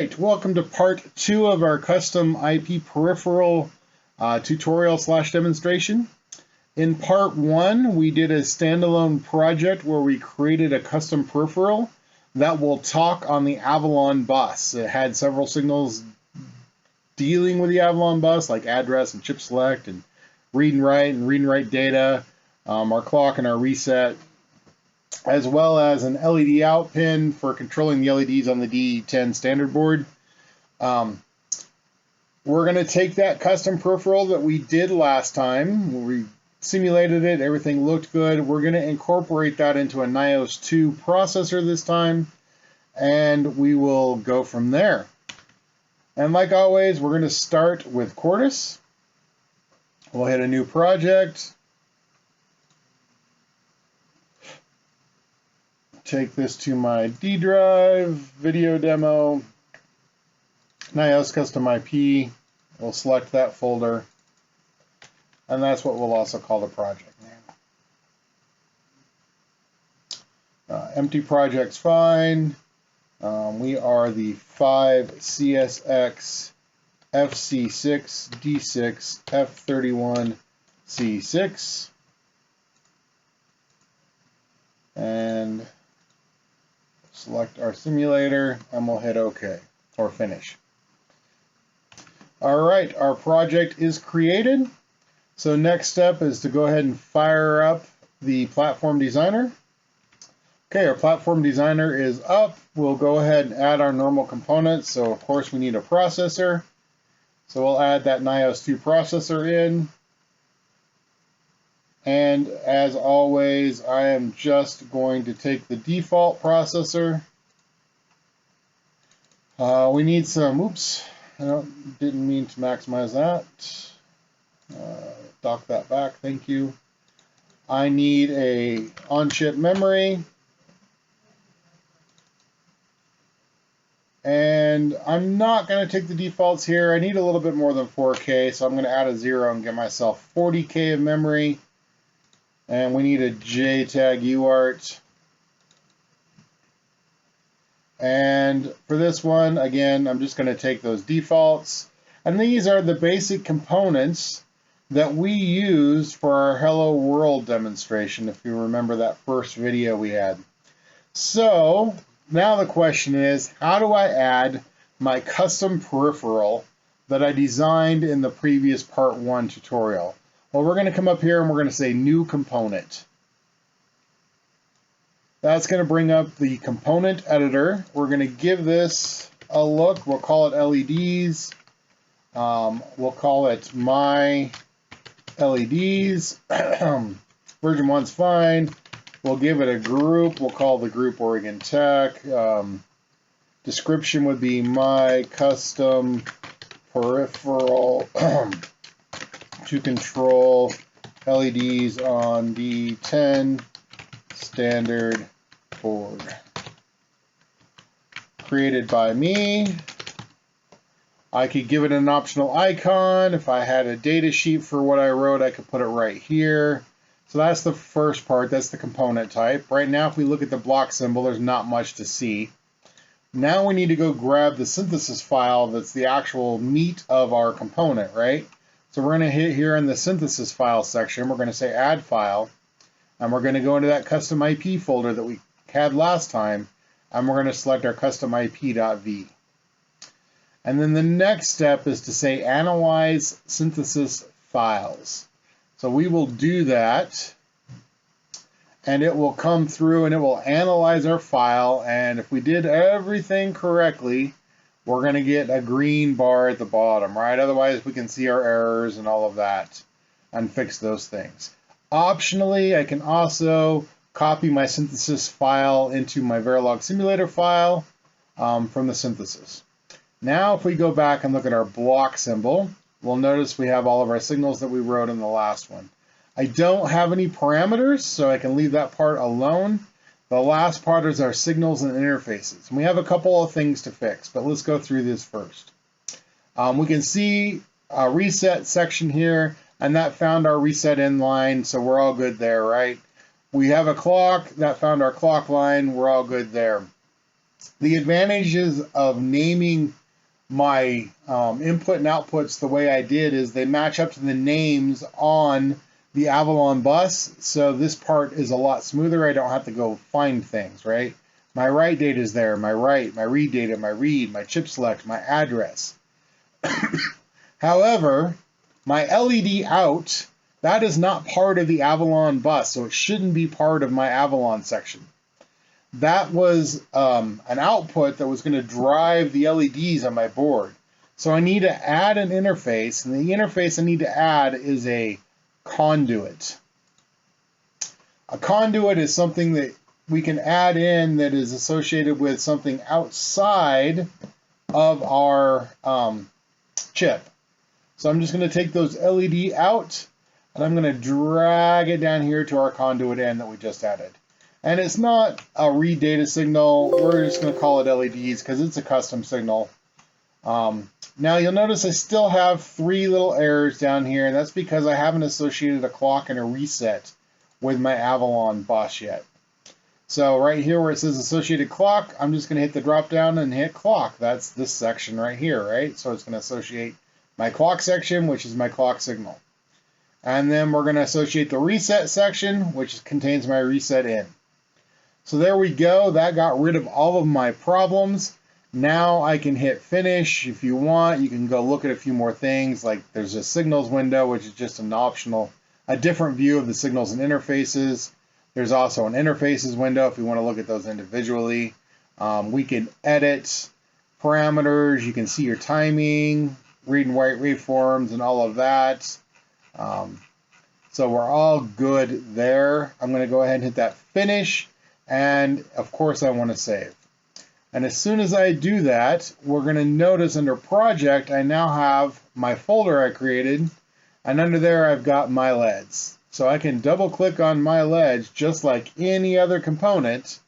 right, welcome to part 2 of our custom IP peripheral tutorial / demonstration. In part 1, we did a standalone project where we created a custom peripheral that will talk on the Avalon bus. It had several signals dealing with the Avalon bus, like address and chip select and read and write data, our clock and our reset, as well as an LED out pin for controlling the LEDs on the D10 standard board. We're going to take that custom peripheral that we did last time. We simulated it, everything looked good. We're going to incorporate that into a Nios II processor this time, and we will go from there. And like always, we're going to start with Quartus. We'll hit a new project. Take this to my D drive, video demo, Nios custom IP. We'll select that folder, and that's what we'll also call the project name. Empty project's fine. We are the 5CSX FC6 D6 F31 C6, and select our simulator, and we'll hit OK or finish. All right, our project is created. So next step is to go ahead and fire up the platform designer. Okay, our platform designer is up. We'll go ahead and add our normal components. So of course we need a processor. So we'll add that Nios II processor in. And as always, I am just going to take the default processor. We need some, oops, I didn't mean to maximize that. Dock that back, thank you. I need a on-chip memory. And I'm not going to take the defaults here. I need a little bit more than 4K, so I'm going to add a 0 and get myself 40K of memory. And we need a JTAG UART. And for this one, again, I'm just going to take those defaults. And these are the basic components that we used for our Hello World demonstration, if you remember that first video we had. So now the question is, how do I add my custom peripheral that I designed in the previous part 1 tutorial? Well, we're going to come up here and we're going to say new component. That's going to bring up the component editor. We're going to give this a look. We'll call it LEDs. We'll call it my LEDs. Version 1's fine. We'll give it a group. We'll call the group Oregon Tech. Description would be my custom peripheral to control LEDs on D10 standard board. Created by me. I could give it an optional icon. If I had a data sheet for what I wrote, I could put it right here. So that's the first part. That's the component type. Right now, if we look at the block symbol, there's not much to see. Now we need to go grab the synthesis file that's the actual meat of our component, right? So we're going to hit here in the synthesis file section. We're going to say add file, and we're going to go into that custom IP folder that we had last time, and we're going to select our custom IP.v. And then the next step is to say analyze synthesis files. So we will do that, and it will come through and it will analyze our file, and if we did everything correctly, we're going to get a green bar at the bottom, right? Otherwise, we can see our errors and all of that and fix those things. Optionally, I can also copy my synthesis file into my Verilog simulator file from the synthesis. Now, if we go back and look at our block symbol, we'll notice we have all of our signals that we wrote in the last one. I don't have any parameters, so I can leave that part alone. The last part is our signals and interfaces. And we have a couple of things to fix, but let's go through this first. We can see a reset section here, and that found our reset inline, so we're all good there, right? We have a clock that found our clock line. We're all good there. The advantages of naming my input and outputs the way I did is they match up to the names on the Avalon bus. So this part is a lot smoother. I don't have to go find things, right? My write data is there, my write, my read data, my read, my chip select, my address. However, my LED out, that is not part of the Avalon bus, so it shouldn't be part of my Avalon section. That was an output that was going to drive the LEDs on my board. So I need to add an interface, and the interface I need to add is a conduit. A conduit is something that we can add in that is associated with something outside of our chip. So I'm just going to take those LED out, and I'm going to drag it down here to our conduit end that we just added. And it's not a read data signal. We're just going to call it LEDs because it's a custom signal. Now you'll notice I still have 3 little errors down here, and that's because I haven't associated a clock and a reset with my Avalon bus yet. So right here where it says associated clock, I'm just going to hit the drop down and hit clock. That's this section right here, right? So it's going to associate my clock section, which is my clock signal. And then we're going to associate the reset section, which contains my reset in. So there we go. That got rid of all of my problems. Now I can hit finish. If you want, you can go look at a few more things. Like there's a signals window, which is just an optional, a different view of the signals and interfaces. There's also an interfaces window if you want to look at those individually. We can edit parameters. You can see your timing, read and write waveforms, and all of that. So we're all good there. I'm going to go ahead and hit that finish. And of course I want to save. And as soon as I do that, we're going to notice under project, I now have my folder I created. And under there, I've got my LEDs. So I can double click on my LEDs just like any other component.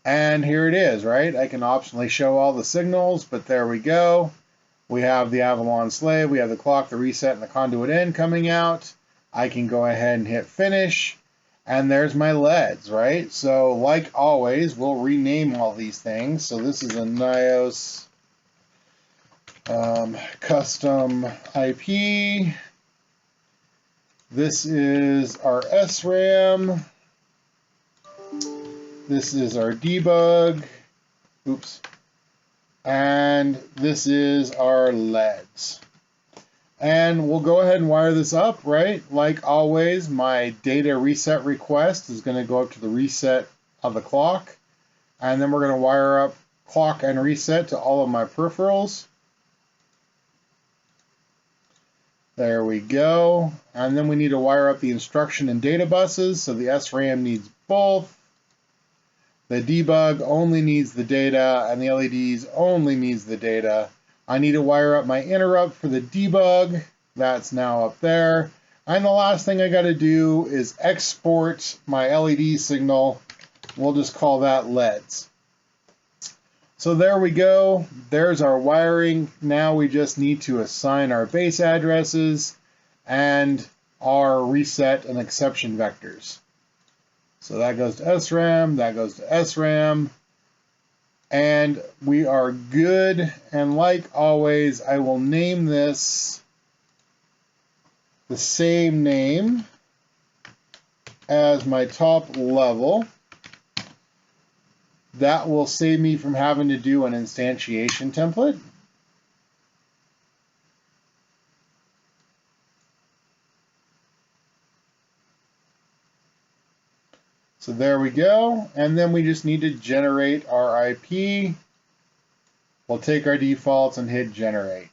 And here it is, right? I can optionally show all the signals, but there we go. We have the Avalon slave, we have the clock, the reset, and the conduit in coming out. I can go ahead and hit finish. And there's my LEDs, right? So like always, we'll rename all these things. So this is a Nios custom IP. This is our SRAM. This is our debug. Oops. And this is our LEDs. And we'll go ahead and wire this up, right? Like always, my data reset request is going to go up to the reset of the clock. And then we're going to wire up clock and reset to all of my peripherals. There we go. And then we need to wire up the instruction and data buses. So the SRAM needs both. The debug only needs the data, and the LEDs only needs the data. I need to wire up my interrupt for the debug. That's now up there. And the last thing I got to do is export my LED signal. We'll just call that LEDs. So there we go. There's our wiring. Now we just need to assign our base addresses and our reset and exception vectors. So that goes to SRAM, that goes to SRAM. And we are good. And like always, I will name this the same name as my top level. That will save me from having to do an instantiation template. So there we go. And then we just need to generate our IP. We'll take our defaults and hit generate.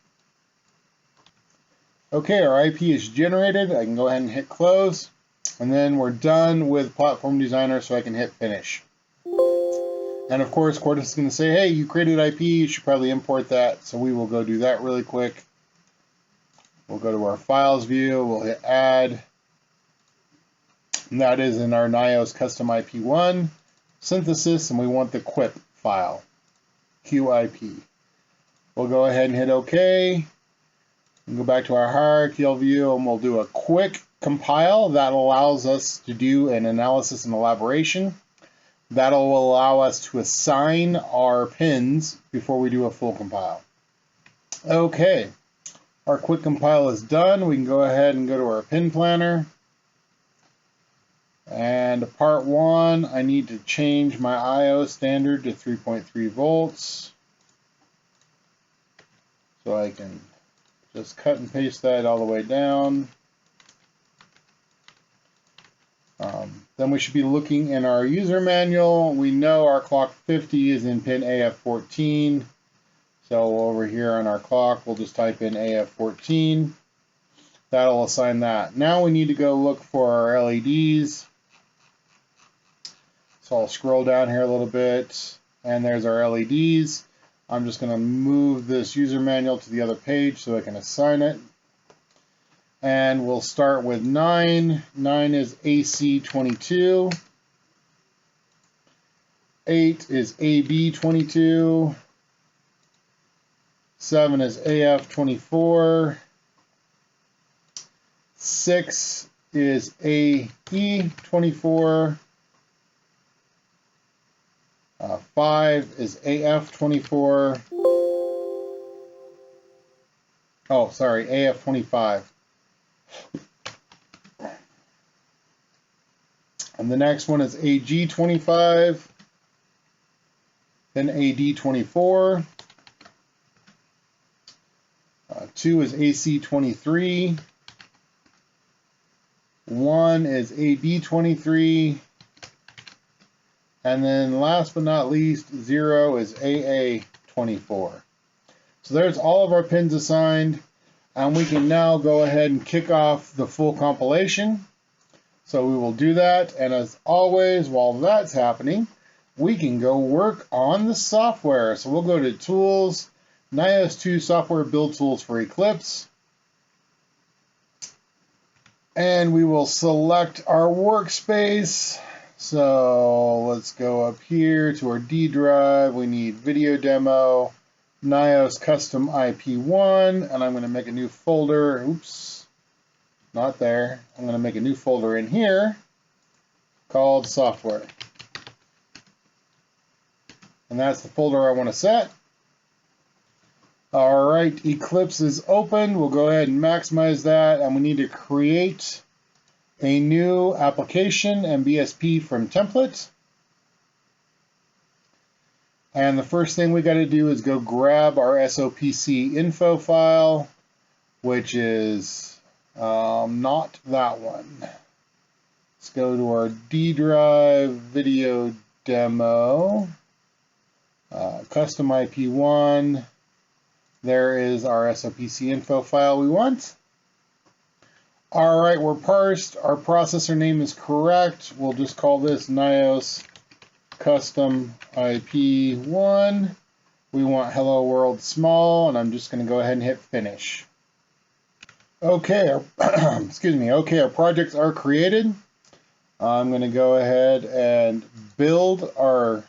Okay, our IP is generated. I can go ahead and hit close. And then we're done with Platform Designer, so I can hit finish. And of course, Quartus is going to say, hey, you created IP, you should probably import that. So we will go do that really quick. We'll go to our files view, we'll hit add. And that is in our Nios custom IP1 synthesis, and we want the QIP file, QIP. We'll go ahead and hit OK. And go back to our hierarchical view, and we'll do a quick compile that allows us to do an analysis and elaboration. That'll allow us to assign our pins before we do a full compile. Okay, our quick compile is done. We can go ahead and go to our pin planner. And part 1, I need to change my I/O standard to 3.3 volts. So I can just cut and paste that all the way down. Then we should be looking in our user manual. We know our clock 50 is in pin AF14. So over here on our clock, we'll just type in AF14. That'll assign that. Now we need to go look for our LEDs. So I'll scroll down here a little bit, and there's our LEDs. I'm just going to move this user manual to the other page so I can assign it. And we'll start with 9. 9 is AC22. 8 is AB22. 7 is AF24. 6 is AE24. 5 is AF24. Oh, sorry, AF25. And the next one is AG25. Then AD24. 2 is AC23. 1 is AB23. And then last but not least, 0 is AA24. So there's all of our pins assigned, and we can now go ahead and kick off the full compilation. So we will do that, and as always, while that's happening, we can go work on the software. So we'll go to Tools, Nios II Software Build Tools for Eclipse, and we will select our workspace. So let's go up here to our D drive. We need video demo, Nios custom IP1, and I'm going to make a new folder. Oops, not there. I'm going to make a new folder in here called software. And that's the folder I want to set. All right, Eclipse is open. We'll go ahead and maximize that, and we need to create a new application and BSP from template. And the first thing we got to do is go grab our SOPC info file, which is not that one. Let's go to our D drive video demo, custom IP1. There is our SOPC info file we want. All right, we're parsed. Our processor name is correct. We'll just call this Nios custom IP1. We want hello world small, and I'm just going to go ahead and hit finish. Okay, excuse me. Okay, our projects are created. I'm going to go ahead and build our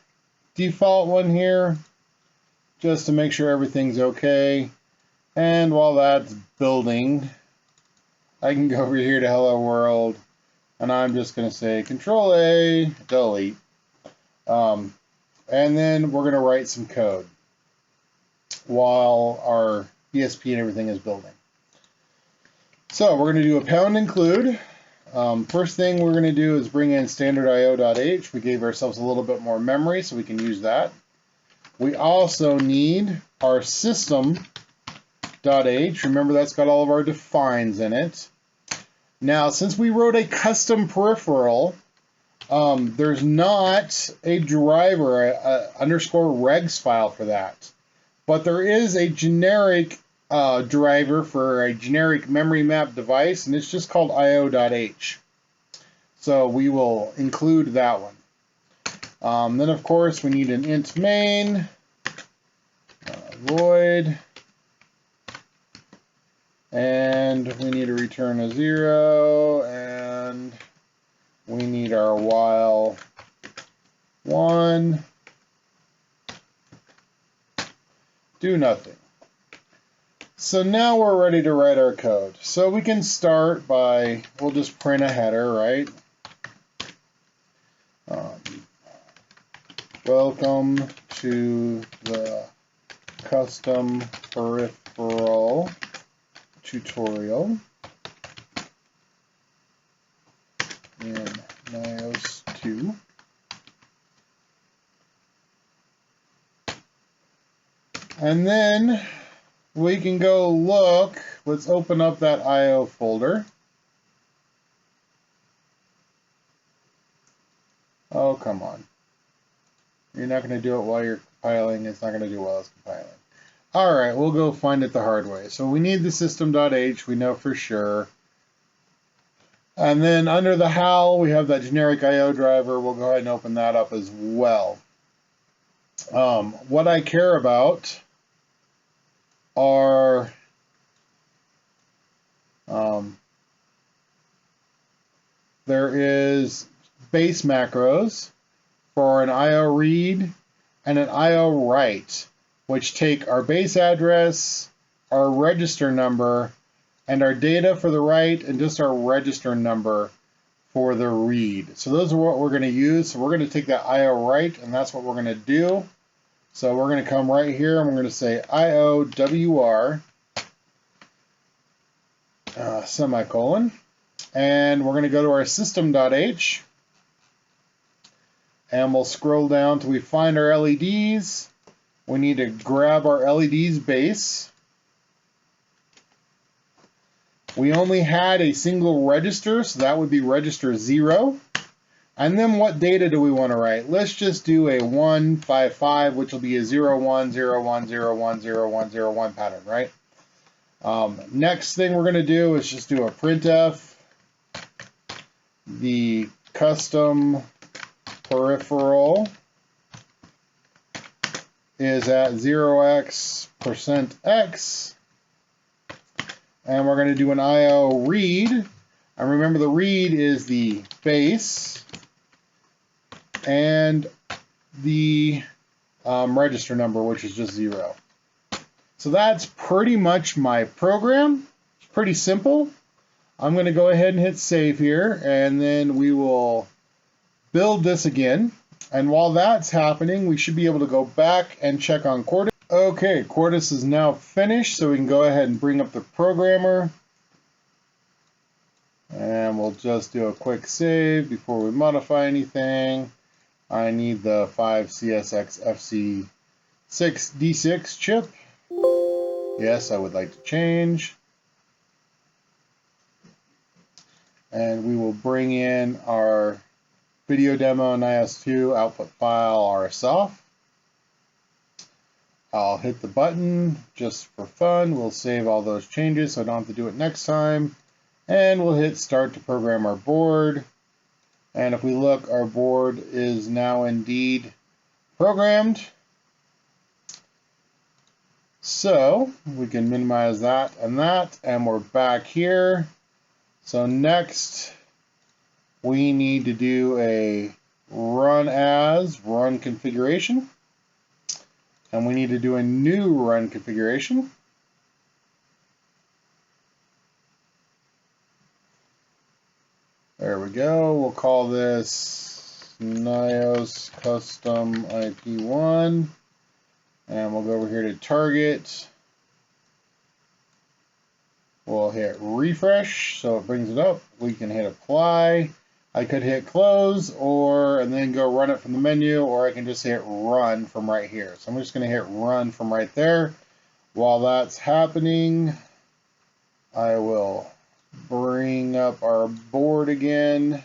default one here just to make sure everything's okay. And while that's building, I can go over here to Hello World, and I'm just going to say Control A, delete. And then we're going to write some code while our BSP and everything is building. So we're going to do a pound include. First thing we're going to do is bring in standard io.h. We gave ourselves a little bit more memory, so we can use that. We also need our system.h. Remember, that's got all of our defines in it. Now, since we wrote a custom peripheral, there's not a driver, a _regs file for that. But there is a generic driver for a generic memory map device, and it's just called io.h. So we will include that one. Then, of course, we need an int main, void, and we need to return a 0, and we need our while 1, do nothing. So now we're ready to write our code. So we can start by, we'll just print a header, right? Welcome to the custom peripheral tutorial in Nios II. And then we can go look. Let's open up that IO folder. Oh, come on. You're not going to do it while you're compiling. It's not going to do while it's compiling. All right, we'll go find it the hard way. So we need the system.h, we know for sure. And then under the HAL, we have that generic IO driver. We'll go ahead and open that up as well. What I care about are there is base macros for an IO read and an IO write, which take our base address, our register number, and our data for the write, and just our register number for the read. So those are what we're going to use. So we're going to take that IO write, and that's what we're going to do. So we're going to come right here, and we're going to say IOWR, semicolon, and we're going to go to our system.h, and we'll scroll down till we find our LEDs. We need to grab our LEDs base. We only had a single register, so that would be register 0. And then what data do we want to write? Let's just do a 155, which will be a 0101010101 pattern, right? Next thing we're going to do is just do a printf. The custom peripheral is at 0x%x. And we're going to do an IO read. And remember, the read is the base and the register number, which is just 0. So that's pretty much my program. It's pretty simple. I'm going to go ahead and hit save here, and then we will build this again. And while that's happening, we should be able to go back and check on Quartus. Okay, Quartus is now finished, so we can go ahead and bring up the programmer. And we'll just do a quick save before we modify anything. I need the 5CSX-FC6D6 chip. Yes, I would like to change. And we will bring in our video demo Nios II output file RSOF. I'll hit the button just for fun. We'll save all those changes so I don't have to do it next time. And we'll hit start to program our board. And if we look, our board is now indeed programmed. So we can minimize that, and we're back here. So next, we need to do a run configuration. And we need to do a new run configuration. There we go. We'll call this Nios Custom IP1. And we'll go over here to target. We'll hit refresh, so it brings it up. We can hit apply. I could hit close and then go run it from the menu, or I can just hit run from right here. So I'm just going to hit run from right there. While that's happening, I will bring up our board again.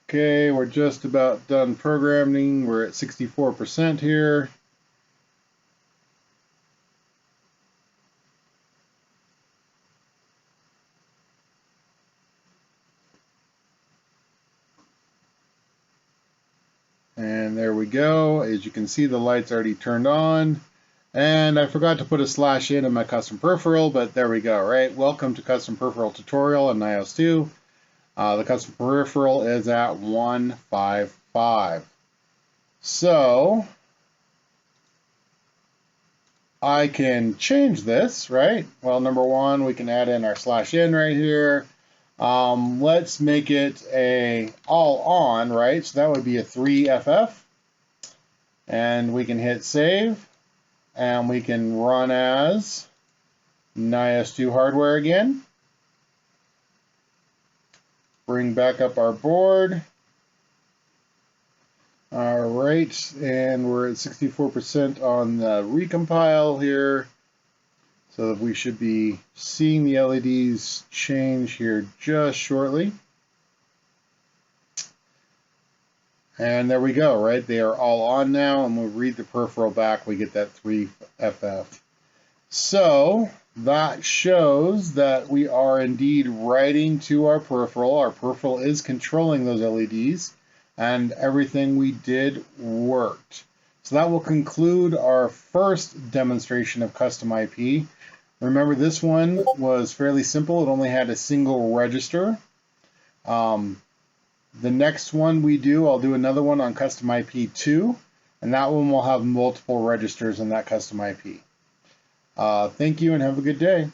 Okay, we're just about done programming. We're at 64% here. And there we go. As you can see, the light's already turned on. And I forgot to put a /in in my custom peripheral, but there we go, right? Welcome to custom peripheral tutorial in Nios II. The custom peripheral is at 155. So I can change this, right? Well, number one, we can add in our /in right here. Let's make it a all on, right? So that would be a 3FF. And we can hit save. And we can run as Nios II hardware again. Bring back up our board. All right, and we're at 64% on the recompile here. So we should be seeing the LEDs change here just shortly. And there we go, right? They are all on now, and we'll read the peripheral back, we get that 3FF. So that shows that we are indeed writing to our peripheral. Our peripheral is controlling those LEDs, and everything we did worked. So that will conclude our first demonstration of custom IP. Remember, this one was fairly simple. It only had a single register. The next one we do, I'll do another one on custom IP 2, and that one will have multiple registers in that custom IP. Thank you and have a good day.